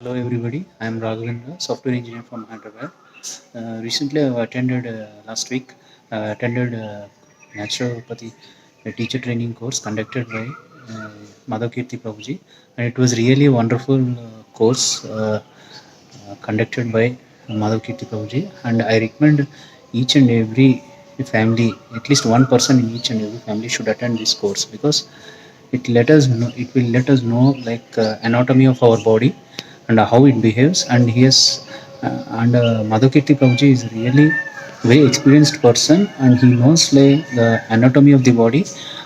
Hello everybody, I am Raghavendra, software engineer from Hyderabad. Recently I attended last week, attended naturopathy teacher training course conducted by Madhavkirti Prabhuji, and it was really a wonderful course conducted by Madhavkirti Prabhuji, and I recommend each and every family, at least one person in each and every family should attend this course because it will let us know like anatomy of our body and how it behaves. And he has and Madhukirti Prabhuji is really very experienced person, and he knows like the anatomy of the body,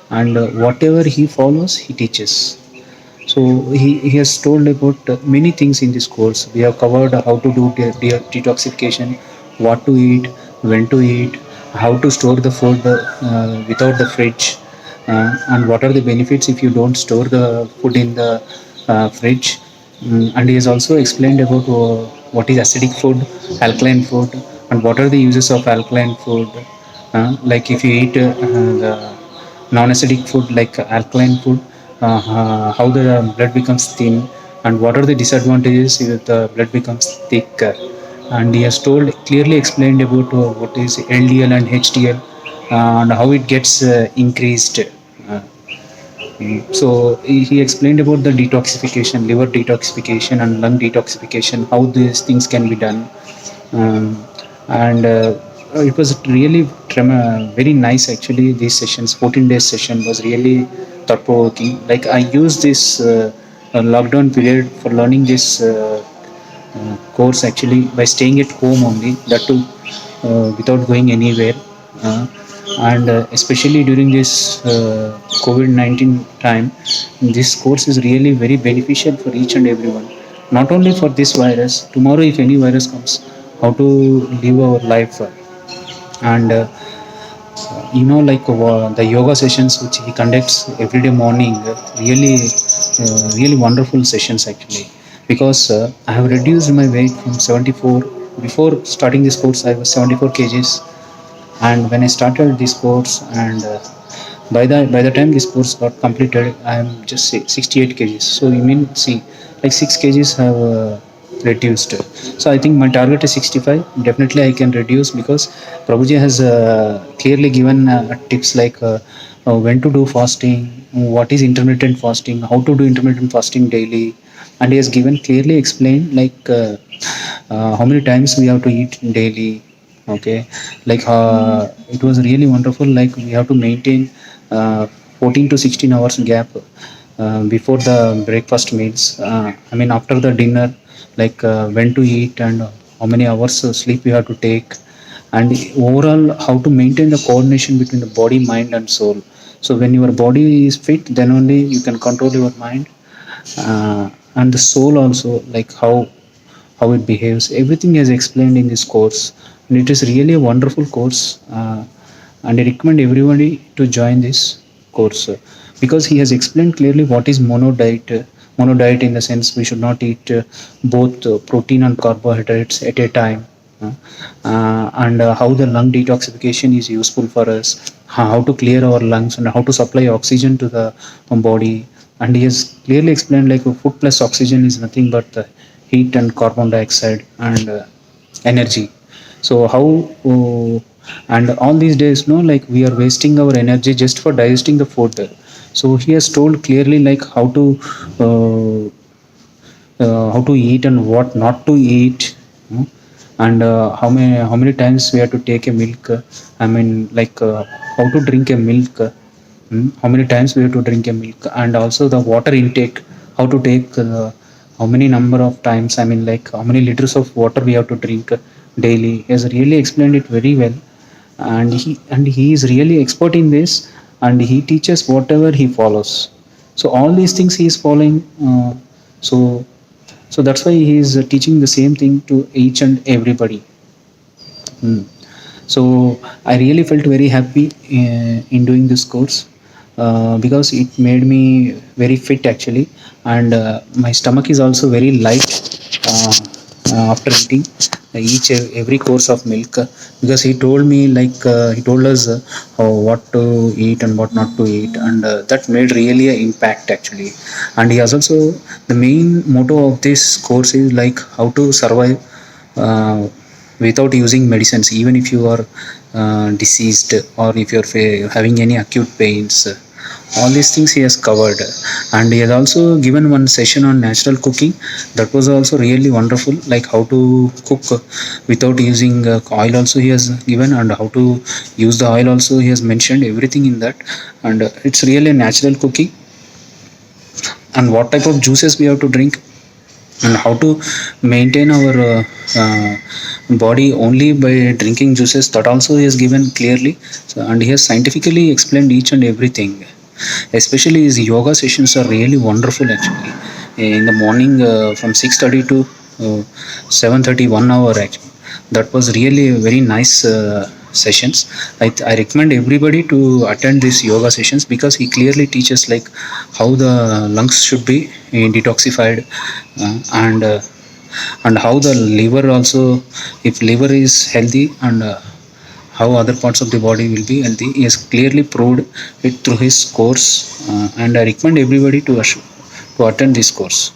and whatever he follows he teaches. So he has told about many things in this course. We have covered how to do detoxification, what to eat, when to eat, how to store the food without the fridge, and what are the benefits if you don't store the food in the fridge. And he has also explained about what is acidic food, alkaline food, and what are the uses of alkaline food. Like if you eat the non-acidic food like alkaline food, how the blood becomes thin, and what are the disadvantages if the blood becomes thick. And he has told clearly explained about what is LDL and HDL, and how it gets increased. So he explained about the detoxification, liver detoxification and lung detoxification, how these things can be done. And it was really very nice actually. These sessions, 14 days session was really thought provoking. Like I used this lockdown period for learning this course actually by staying at home only, that too without going anywhere. Uh, and especially during this COVID-19 time, this course is really very beneficial for each and everyone. Not only for this virus, tomorrow if any virus comes, how to live our life. And like the yoga sessions which he conducts every day morning, really wonderful sessions actually. Because I have reduced my weight from 74. Before starting this course I was 74 kgs, and when I started this course, and by the time this course got completed I am just 68 kgs. So you mean, see, like 6 kgs have reduced. So I think my target is 65. Definitely I can reduce because Prabhuji has clearly given tips like when to do fasting, what is intermittent fasting, how to do intermittent fasting daily. And he has given clearly explained like how many times we have to eat daily. Okay, like it was really wonderful. Like we have to maintain 14 to 16 hours gap before the breakfast meals. I mean after the dinner, like when to eat and how many hours sleep we have to take, and overall how to maintain the coordination between the body, mind and soul. So when your body is fit, then only you can control your mind, and the soul also, like how it behaves. Everything is explained in this course, and it is really a wonderful course. And I recommend everybody to join this course because he has explained clearly what is mono diet. Mono diet in the sense we should not eat both protein and carbohydrates at a time. And how the lung detoxification is useful for us, how to clear our lungs and how to supply oxygen to the body. And he has clearly explained like food plus oxygen is nothing but heat and carbon dioxide and energy. So how and all these days, no, like we are wasting our energy just for digesting the food. So he has told clearly like uh, how to eat and what not to eat. And how many times we have to take a milk. I mean like how to drink a milk. How many times we have to drink a milk, and also the water intake, how to take how many number of times, I mean like how many liters of water we have to drink daily. He has really explained it very well, and he is really expert in this, and he teaches whatever he follows. So all these things he is following. So so that's why he is teaching the same thing to each and everybody. Mm. So I really felt very happy in doing this course because it made me very fit actually, and my stomach is also very light after eating. each every course of milk, because he told me like he told us what to eat and what not to eat, and that made really an impact actually. And he has also, the main motto of this course is like how to survive without using medicines, even if you are deceased, or if you're having any acute pains. All these things he has covered. And he has also given one session on natural cooking. That was also really wonderful, like how to cook without using oil also he has given, and how to use the oil also he has mentioned everything in that. And it's really natural cooking, and what type of juices we have to drink, and how to maintain our body only by drinking juices, that also he has given clearly. So, and he has scientifically explained each and everything. Especially his yoga sessions are really wonderful actually. In the morning from 6:30 to 7:30, 1 hour actually. That was really a very nice sessions. I recommend everybody to attend these yoga sessions, because he clearly teaches like how the lungs should be detoxified, and how the liver also, if liver is healthy, and how other parts of the body will be healthy. He has clearly proved it through his course, and I recommend everybody to attend this course.